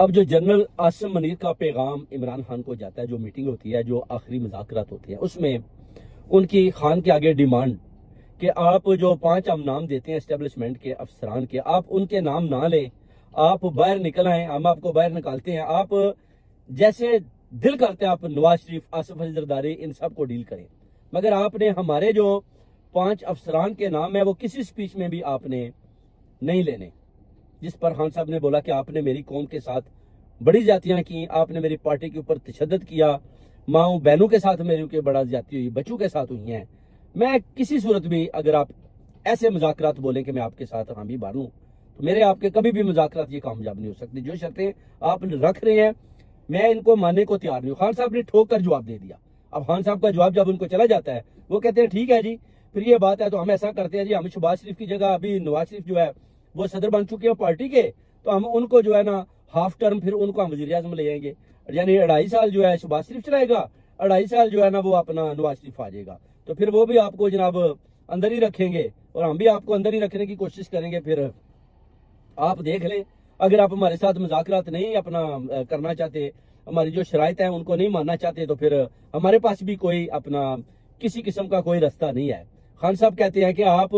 अब जो जनरल आसिम मुनीर का पैगाम इमरान खान को जाता है, जो मीटिंग होती है, जो आखिरी मुज़ाकरात होते हैं, उसमें उनकी खान के आगे डिमांड कि आप जो 5 हम नाम देते हैं एस्टेब्लिशमेंट के अफसरान के, आप उनके नाम ना लें, आप बाहर निकल आए, हम आपको बाहर निकालते हैं, आप जैसे दिल करते हैं आप नवाज शरीफ, आसिफ अली जरदारी, इन सब को डील करें। मगर आपने हमारे जो 5 अफसरान के नाम है वो किसी स्पीच में भी आपने नहीं लेने। जिस पर खान साहब ने बोला कि आपने मेरी कौम के साथ बड़ी ज्यादतियां की, आपने मेरी पार्टी के ऊपर तशद्दुद किया, माओ बहनों के साथ मेरे ऊपर बड़ा ज्यादती हुई, बच्चों के साथ हुई हैं। मैं किसी सूरत भी अगर आप ऐसे मुज़ाकरात बोलें कि मैं आपके साथ हामी भर लूं, तो मेरे आपके कभी भी मुज़ाकरात ये कामयाब नहीं हो सकती। जो शर्तें आप रख रहे हैं मैं इनको मानने को तैयार नहीं हूँ। खान साहब ने ठोक कर जवाब दे दिया। अब खान साहब का जवाब जब उनको चला जाता है, वो कहते हैं ठीक है जी, फिर ये बात है तो हम ऐसा करते हैं जी, हम शहबाज शरीफ की जगह अभी नवाज शरीफ जो है वो सदर बन चुके हैं पार्टी के, तो हम उनको जो है ना हाफ टर्म फिर उनको हम वज़ीर आज़म ले जाएंगे, यानी 2.5 साल जो है शहबाज शरीफ चलाएगा, 2.5 साल जो है ना वो अपना नवाज शरीफ आ जाएगा, तो फिर वो भी आपको जनाब अंदर ही रखेंगे और हम भी आपको अंदर ही रखने की कोशिश करेंगे। फिर आप देख लें, अगर आप हमारे साथ मुज़ाकरात नहीं अपना करना चाहते, हमारी जो शराइत है उनको नहीं मानना चाहते, तो फिर हमारे पास भी कोई अपना किसी किस्म का कोई रास्ता नहीं है। खान साहब कहते हैं कि आप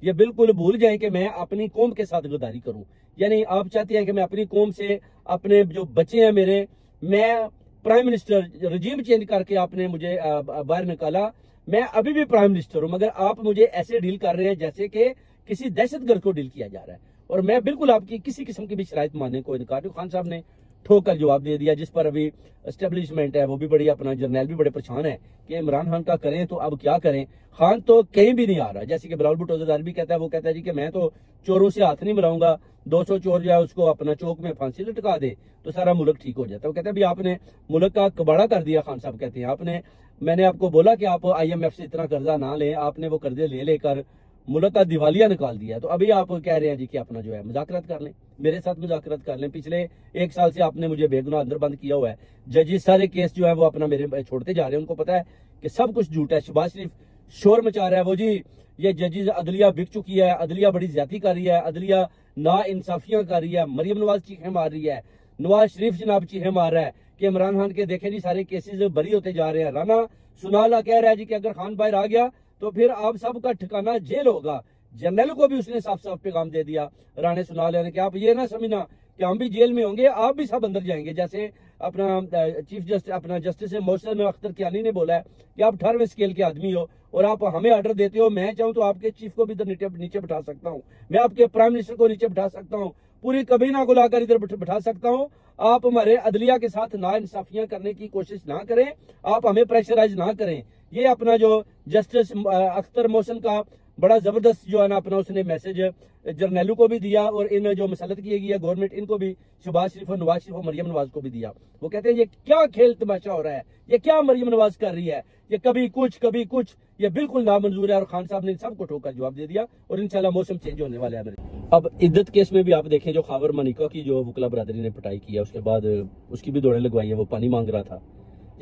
ये बिल्कुल भूल जाएं कि मैं अपनी कौम के साथ गद्दारी करूं, यानी आप चाहते हैं कि मैं अपनी कौम से, अपने जो बच्चे हैं मेरे, मैं प्राइम मिनिस्टर रजीम चेंज करके आपने मुझे बाहर निकाला, मैं अभी भी प्राइम मिनिस्टर हूं, मगर आप मुझे ऐसे डील कर रहे हैं जैसे कि किसी दहशतगर्द को डील किया जा रहा है, और मैं बिल्कुल आपकी किसी किस्म की भी शराइत मानने को इनकार नहीं। खान साहब ने ठोक कर जवाब दे दिया, जिस पर अभी एस्टेब्लिशमेंट है वो भी बड़ी, अपना जर्नैल भी बड़े परेशान है कि इमरान खान का करें तो अब क्या करें। खान तो कहीं भी नहीं आ रहा, जैसे कि बिलावल भुट्टो ज़रदारी भी कहता है, वो कहता है जी कि मैं तो चोरों से हाथ नहीं मिलाऊंगा, 200 चोर जो है उसको अपना चौक में फांसी लटका दे तो सारा मुल्क ठीक हो जाता है। वो कहता है भाई आपने मुल्क का कबाड़ा कर दिया। खान साहब कहते हैं आपने, मैंने आपको बोला कि आप IMF से इतना कर्जा ना लें, आपने वो कर्जे ले लेकर मुल्क का दिवालिया निकाल दिया, तो अभी आप कह रहे हैं जी कि अपना जो है मुज़ाकरात कर लें, मेरे साथ मुज़ाकरात कर लें। पिछले 1 साल से आपने मुझे बेगुनाह अंदर बंद किया हुआ है, जजेस सारे केस जो है वो अपना मेरे छोड़ते जा रहे हैं, उनको पता है कि सब कुछ झूठ है। शहबाज शरीफ शोर मचा रहा है, वो जी ये जजेस अदलिया बिक चुकी है, अदलिया बड़ी ज्यादती कर रही है, अदलिया ना इंसाफियां कर रही है, मरियम नवाज चीखें मार रही है, नवाज शरीफ जनाब चीखें मार रहा है कि इमरान खान के देखे जी सारे केसेस बरी होते जा रहे हैं। राना सुनाला कह रहा है जी कि अगर खान बाहर आ गया तो फिर आप सबका ठिकाना जेल होगा। जनरल को भी उसने साफ साफ पैगाम दे दिया राणे सुनाला ने कि आप ये ना समझना कि हम भी जेल में होंगे, आप भी सब अंदर जाएंगे। जैसे अपना चीफ जस्टिस, अपना जस्टिस मोहसिन अख्तर कियानी ने बोला है कि आप 18वें स्केल के आदमी हो और आप हमें ऑर्डर देते हो, मैं चाहूं तो आपके चीफ को भी इधर नीचे बिठा सकता हूं, मैं आपके प्राइम मिनिस्टर को नीचे बिठा सकता हूं, पूरी कबीना को लाकर इधर बिठा सकता हूं। आप हमारे अदलिया के साथ ना इंसाफियां करने की कोशिश ना करें, आप हमें प्रेशराइज ना करें। ये अपना जो जस्टिस अख्तर मोहसिन का बड़ा जबरदस्त जो है ना अपना उसने मैसेज जर्नैलू को भी दिया और इन जो मसलत की गई है गवर्नमेंट, इनको भी शहबाज शरीफ और नवाज शरीफ और मरियम नवाज को भी दिया। वो कहते हैं ये क्या खेल तमाशा हो रहा है, ये क्या मरियम नवाज कर रही है, ये कभी कुछ, ये बिल्कुल नामंजूर है। और खान साहब ने सबको ठोकर जवाब दे दिया और इंशाल्लाह मौसम चेंज होने वाला है। अब इद्दत केस में भी आप देखें, जो खावर मनिका की जो वकला बरादरी ने पिटाई की है, उसके बाद उसकी भी दौड़ें लगवाई है, वो पानी मांग रहा था,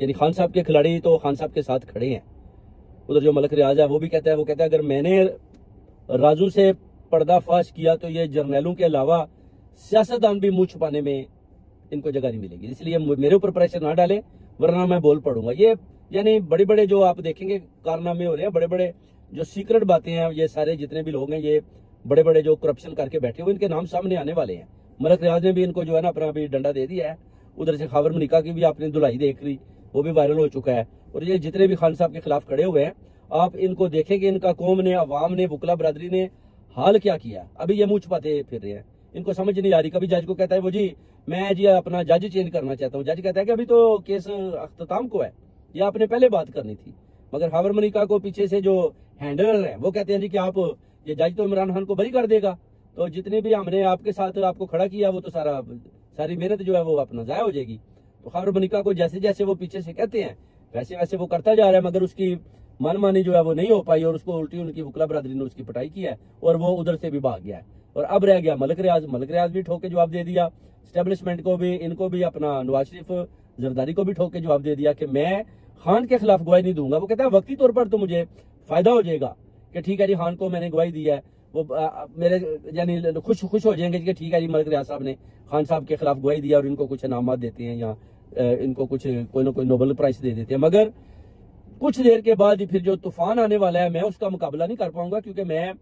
यानी खान साहब के खिलाड़ी तो खान साहब के साथ खड़े हैं। उधर जो मलक रियाज है वो भी कहता है अगर मैंने राजू से पर्दाफाश किया तो ये जर्नैलों के अलावा सियासतदान भी मुंह छुपाने में इनको जगह नहीं मिलेगी, इसलिए मेरे ऊपर प्रेशर ना डालें वरना मैं बोल पड़ूंगा। ये यानी बड़े बड़े जो आप देखेंगे कारनामे हो रहे हैं, बड़े बड़े जो सीक्रेट बातें हैं, ये सारे जितने भी लोग हैं, ये बड़े बड़े जो करप्शन करके बैठे हुए, इनके नाम सामने आने वाले हैं। मलक रियाज ने भी इनको जो है ना अपना भी डंडा दे दिया है। उधर से खावर मनिका की भी आपने धुलाई देख ली, वो भी वायरल हो चुका है। और ये जितने भी खान साहब के खिलाफ खड़े हुए हैं, आप इनको देखें कि इनका कौम ने, अवाम ने, वकला बरादरी ने हाल क्या किया। अभी ये मुंह छुपाते फिर रहे हैं, इनको समझ नहीं आ रही। कभी जज को कहता है वो जी मैं जी अपना जज चेंज करना चाहता हूँ, जज कहता है कि अभी तो केस अख्ताम को है, ये आपने पहले बात करनी थी। मगर खावर मनिका को पीछे से जो हैंडलर है वो कहते हैं जी कि आप ये जज तो इमरान खान को बरी कर देगा, तो जितने भी हमने आपके साथ आपको खड़ा किया वो तो सारी मेहनत जो है वो अपना जाया हो जाएगी। तो खावर मनिका को जैसे जैसे वो पीछे से कहते हैं वैसे वैसे वो करता जा रहा है, मगर उसकी मनमानी जो है वो नहीं हो पाई और उसको उल्टी उनकी वकला बरादरी ने उसकी पिटाई की है और वो उधर से भी भाग गया है। और अब रह गया मलक रियाज भी ठोक के जवाब दे दिया, एस्टेब्लिशमेंट को भी, इनको भी, अपना नवाज शरीफ जरदारी को भी ठोक के जवाब दे दिया कि मैं खान के खिलाफ गवाही नहीं दूंगा। वो कहता है वक्ती तौर पर तो मुझे फायदा हो जाएगा कि ठीक है जी खान को मैंने गवाही दी है, वो मेरे यानी खुश हो जाएंगे कि ठीक है जी, मलिक रियाज साहब ने खान साहब के खिलाफ गवाही दिया और इनको कुछ इनामात देते हैं या इनको कुछ कोई ना कोई नोबेल प्राइज दे देते हैं। मगर कुछ देर के बाद ही फिर जो तूफान आने वाला है, मैं उसका मुकाबला नहीं कर पाऊंगा, क्योंकि मैं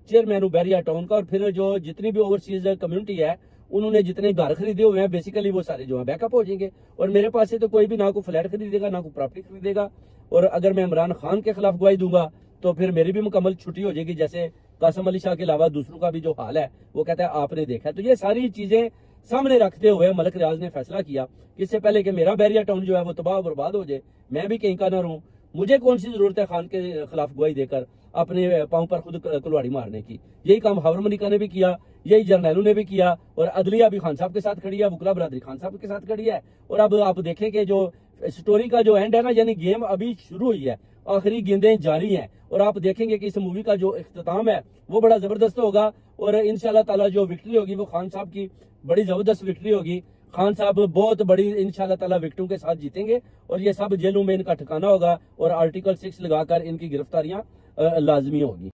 चेयरमैन हूँ बैरिया टाउन का, और फिर जो जितनी भी ओवरसीज कम्युनिटी है उन्होंने जितने घर खरीदे हुए हैं बेसिकली वो सारे जो है बैकअप हो जाएंगे, और मेरे पास से तो कोई भी ना कोई फ्लैट खरीदेगा ना कोई प्रॉपर्टी खरीदेगा। और अगर मैं इमरान खान के खिलाफ गवाही दूंगा तो फिर मेरी भी मुकम्मल छुट्टी हो जाएगी, जैसे कासिम अली शाह के अलावा दूसरों का भी जो हाल है वो कहता है आपने देखा है। तो ये सारी चीजें सामने रखते हुए मलिक रियाज ने फैसला किया कि इससे पहले कि मेरा बैरिया टाउन जो है वो तबाह बर्बाद हो जाए, मैं भी कहीं का ना रहूं, मुझे कौन सी जरूरत है खान के खिलाफ गवाही देकर अपने पांव पर खुद कुल्हाड़ी मारने की। यही काम हावर मलिका ने भी किया, यही जर्नैलों ने भी किया, और अदलिया भी खान साहब के साथ खड़ी है, वकला बरादरी खान साहब के साथ खड़ी है। और अब आप देखें कि जो स्टोरी का जो एंड है ना, यानी गेम अभी शुरू हुई है, आखिरी गेंदें जारी हैं, और आप देखेंगे कि इस मूवी का जो इख्तिताम है वो बड़ा जबरदस्त होगा, और इंशाल्लाह ताला जो विक्ट्री होगी वो खान साहब की बड़ी जबरदस्त विक्ट्री होगी। खान साहब बहुत बड़ी इंशाल्लाह ताला विक्टों के साथ जीतेंगे, और ये सब जेलों में इनका ठिकाना होगा, और आर्टिकल 6 लगाकर इनकी गिरफ्तारियां लाजमी होगी।